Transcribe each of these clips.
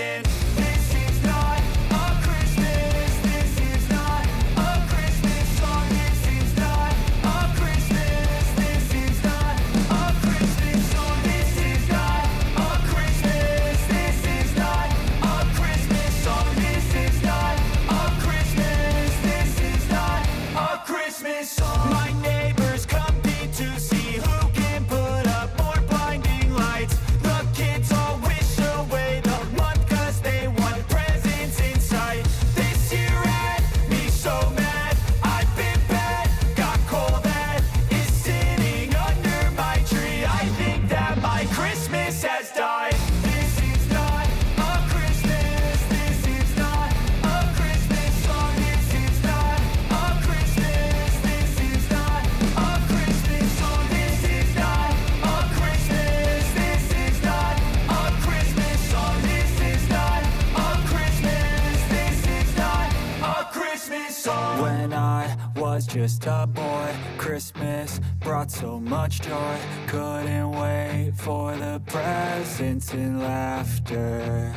Christmas. This is not a Christmas. This is not a Christmas song. This is not a Christmas. This is not a Christmas song. This is not a Christmas. This is not a Christmas song. This is not a Christmas. This is not a Christmas song. My neighbors compete to see who can put up more blinding lights. The kids all wish away the month 'cause they want presents in sight. This year had me so mad. I've been bad, got coal that is sitting under my tree. I think that my Christmas has died. This is not a Christmas. This is not a Christmas song. This is not a Christmas. This is not a Christmas song. This is not a Christmas. This is not a Christmas song. This is not a Christmas. This is not a Christmas song. When I was just a boy, Christmas brought so much joy. Couldn't wait for the presents and laughter.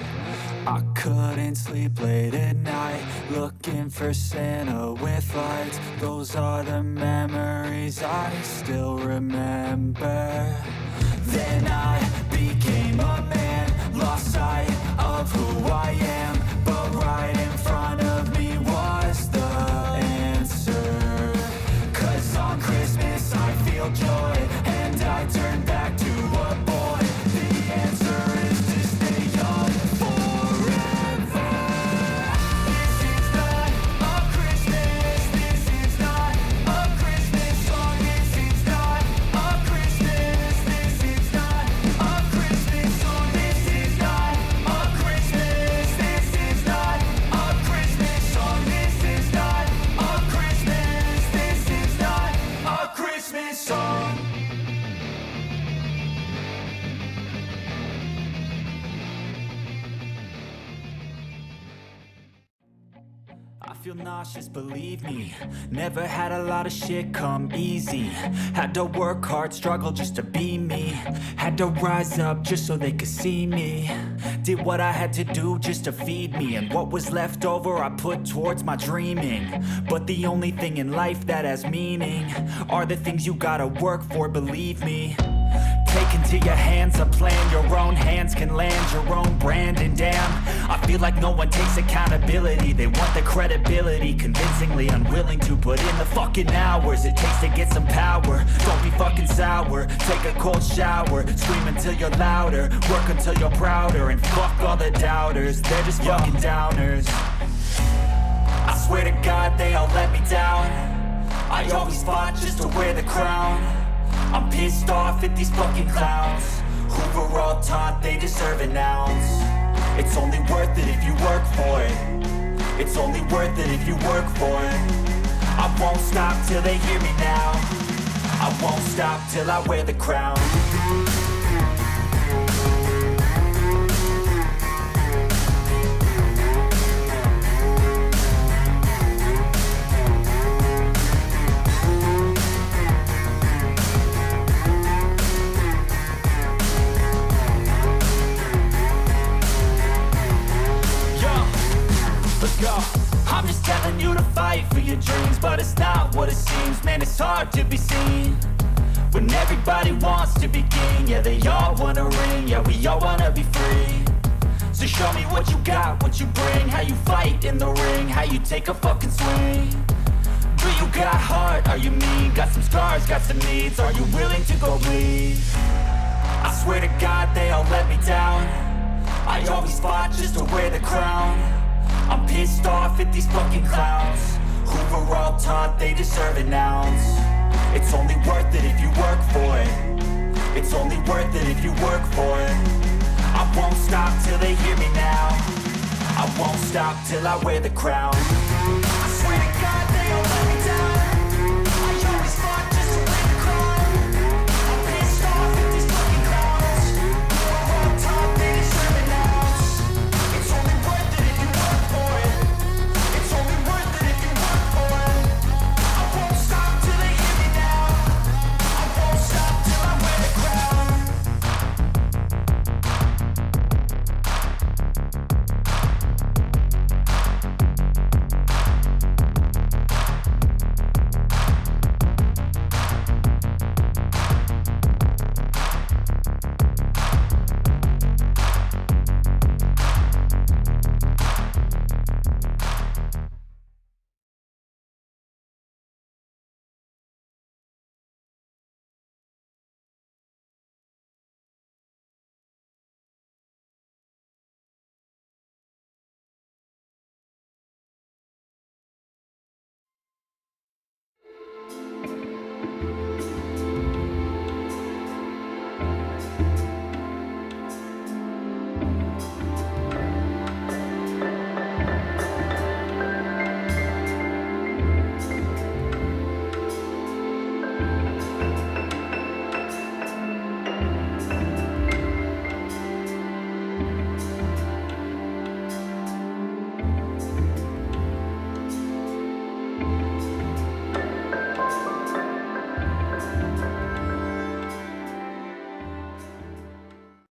I couldn't sleep late at night, looking for Santa with lights. Those are the memories I still remember. Then I became a man, lost sight of who I am. But right in front of me was the answer. 'Cause on Christmas I feel joy, and I turn back to a boy. The answer is to stay young forever. This is not a Christmas. This is not a Christmas song. This is not a Christmas. This is not a Christmas song. This is not a Christmas. This is not a Christmas song. This is not a Christmas. This is not a Christmas song. I feel nauseous, believe me. Never had a lot of shit come easy. Had to work hard, struggle just to be me. Had to rise up just so they could see me. Did what I had to do just to feed me, and what was left over I put towards my dreaming. But the only thing in life that has meaning are the things you gotta work for, believe me. Take into your hands a plan, your own hands can land your own brand. And damn, I feel like no one takes accountability. They want the credibility, convincingly unwilling to put in the fucking hours it takes to get some power. Don't be fucking sour, take a cold shower. Scream until you're louder, work until you're prouder. And fuck all the doubters, they're just fucking downers. I swear to God they all let me down. I always fought just to wear the crown. I'm pissed off at these fucking clowns who were all taught they deserve an ounce. It's only worth it if you work for it. It's only worth it if you work for it. I won't stop till they hear me now. I won't stop till I wear the crown. Let's go. I'm just telling you to fight for your dreams, but it's not what it seems. Man, it's hard to be seen when everybody wants to be king. Yeah, they all wanna ring. Yeah, we all wanna be free. So show me what you got, what you bring. How you fight in the ring, how you take a fucking swing. Do you got heart? Are you mean? Got some scars, got some needs. Are you willing to go bleed? I swear to God they all let me down. I always fought just to wear the crown. I'm pissed off at these fucking clowns who were all taught they deserve an ounce. It's only worth it if you work for it. It's only worth it if you work for it. I won't stop till they hear me now. I won't stop till I wear the crown. I swear to God they all let me down. I always fought just to wear the crown. I'm pissed off at these fucking clowns who were all taught they deserve an ounce. It's only worth it if you work for it. It's only worth it if you work for it. I won't stop till they hear me now. I won't stop till I wear the crown.